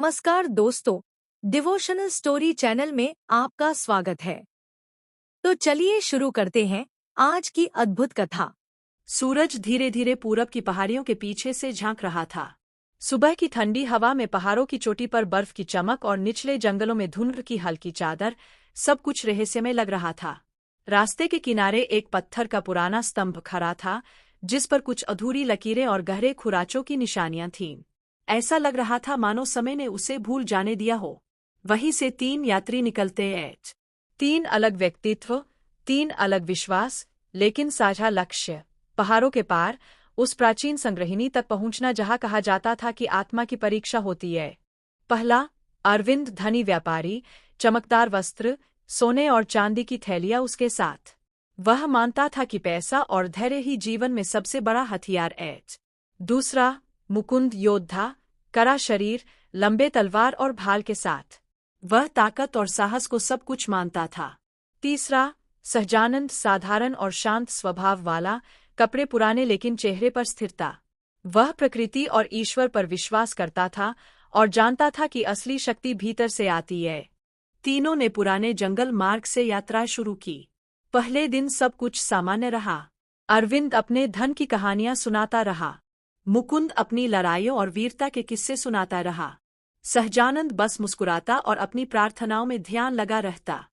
नमस्कार दोस्तों, devotional story channel में आपका स्वागत है। तो चलिए शुरू करते हैं आज की अद्भुत कथा। सूरज धीरे धीरे पूरब की पहाड़ियों के पीछे से झांक रहा था। सुबह की ठंडी हवा में पहाड़ों की चोटी पर बर्फ की चमक और निचले जंगलों में धुंध की हल्की चादर, सब कुछ रहस्यमय लग रहा था। रास्ते के किनारे एक पत्थर का पुराना स्तंभ खड़ा था, जिस पर कुछ अधूरी लकीरें और गहरे खुराचों की निशानियां थीं। ऐसा लग रहा था मानो समय ने उसे भूल जाने दिया हो। वहीं से 3 यात्री निकलते हैं। 3 अलग व्यक्तित्व, 3 अलग विश्वास, लेकिन साझा लक्ष्य। पहाड़ों के पार, उस प्राचीन संग्रहिणी तक पहुंचना जहां कहा जाता था कि आत्मा की परीक्षा होती है। पहला, अरविंद, धनी व्यापारी, चमकदार वस्त्र, सोने और चांदी की थैलियां उसके साथ। वह मानता था कि पैसा और धैर्य ही जीवन में सबसे बड़ा हथियार है। दूसरा, मुकुंद, योद्धा, कड़ा शरीर, लंबे तलवार और भाल के साथ। वह ताकत और साहस को सब कुछ मानता था। तीसरा, सहजानंद, साधारण और शांत स्वभाव वाला, कपड़े पुराने लेकिन चेहरे पर स्थिरता। वह प्रकृति और ईश्वर पर विश्वास करता था और जानता था कि असली शक्ति भीतर से आती है। तीनों ने पुराने जंगल मार्ग से यात्रा शुरू की। पहले दिन सब कुछ सामान्य रहा। अरविंद अपने धन की कहानियां सुनाता रहा। मुकुंद अपनी लड़ाइयों और वीरता के किस्से सुनाता रहा। सहजानंद बस मुस्कुराता और अपनी प्रार्थनाओं में ध्यान लगा रहता।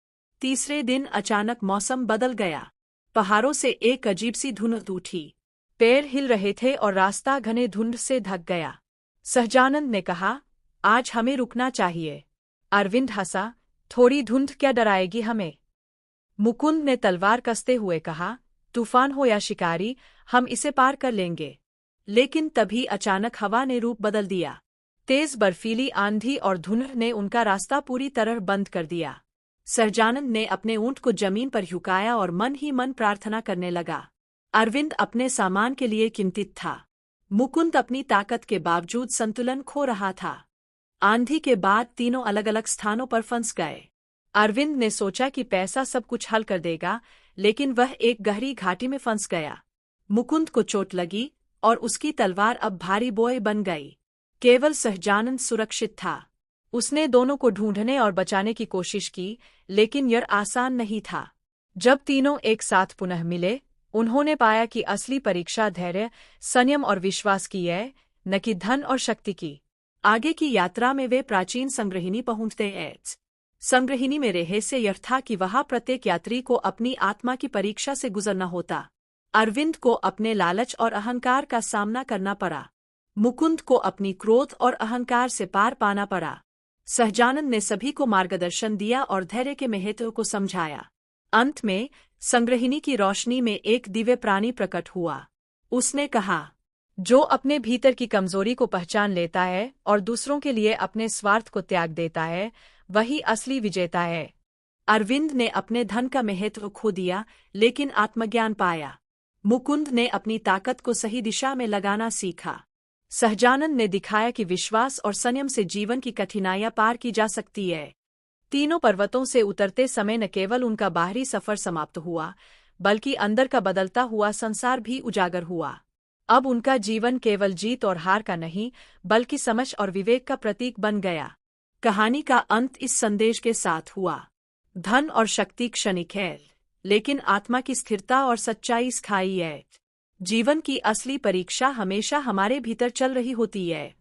तीसरे दिन अचानक मौसम बदल गया। पहाड़ों से एक अजीब सी धुंध उठी। पैर हिल रहे थे और रास्ता घने धुंध से ढक गया। सहजानंद ने कहा, आज हमें रुकना चाहिए। अरविंद हंसा, थोड़ी धुंध क्या डराएगी हमें। मुकुंद ने तलवार कसते हुए कहा, तूफान हो या शिकारी, हम इसे पार कर लेंगे। लेकिन तभी अचानक हवा ने रूप बदल दिया। तेज बर्फीली आंधी और धुंध ने उनका रास्ता पूरी तरह बंद कर दिया। सहजानंद ने अपने ऊंट को जमीन पर झुकाया और मन ही मन प्रार्थना करने लगा। अरविंद अपने सामान के लिए चिंतित था। मुकुंद अपनी ताकत के बावजूद संतुलन खो रहा था। आंधी के बाद तीनों अलग अलग स्थानों पर फंस गए। अरविंद ने सोचा कि पैसा सब कुछ हल कर देगा, लेकिन वह एक गहरी घाटी में फंस गया। मुकुंद को चोट लगी और उसकी तलवार अब भारी बोझ बन गई। केवल सहजानंद सुरक्षित था। उसने दोनों को ढूंढने और बचाने की कोशिश की, लेकिन यह आसान नहीं था। जब तीनों एक साथ पुनः मिले, उन्होंने पाया कि असली परीक्षा धैर्य, संयम और विश्वास की है, न कि धन और शक्ति की। आगे की यात्रा में वे प्राचीन संग्रहिणी पहुंचते हैं। संग्रहिणी में रहस्य यह था कि वहां प्रत्येक यात्री को अपनी आत्मा की परीक्षा से गुजरना होता। अरविंद को अपने लालच और अहंकार का सामना करना पड़ा। मुकुंद को अपनी क्रोध और अहंकार से पार पाना पड़ा। सहजानंद ने सभी को मार्गदर्शन दिया और धैर्य के महत्व को समझाया। अंत में संग्रहिणी की रोशनी में एक दिव्य प्राणी प्रकट हुआ। उसने कहा, जो अपने भीतर की कमजोरी को पहचान लेता है और दूसरों के लिए अपने स्वार्थ को त्याग देता है, वही असली विजेता है। अरविंद ने अपने धन का महत्व खो दिया, लेकिन आत्मज्ञान पाया। मुकुंद ने अपनी ताकत को सही दिशा में लगाना सीखा। सहजानंद ने दिखाया कि विश्वास और संयम से जीवन की कठिनाइयां पार की जा सकती है। तीनों पर्वतों से उतरते समय न केवल उनका बाहरी सफर समाप्त हुआ, बल्कि अंदर का बदलता हुआ संसार भी उजागर हुआ। अब उनका जीवन केवल जीत और हार का नहीं, बल्कि समझ और विवेक का प्रतीक बन गया। कहानी का अंत इस संदेश के साथ हुआ, धन और शक्ति क्षणिक है, लेकिन आत्मा की स्थिरता और सच्चाई स्थायी है। जीवन की असली परीक्षा हमेशा हमारे भीतर चल रही होती है।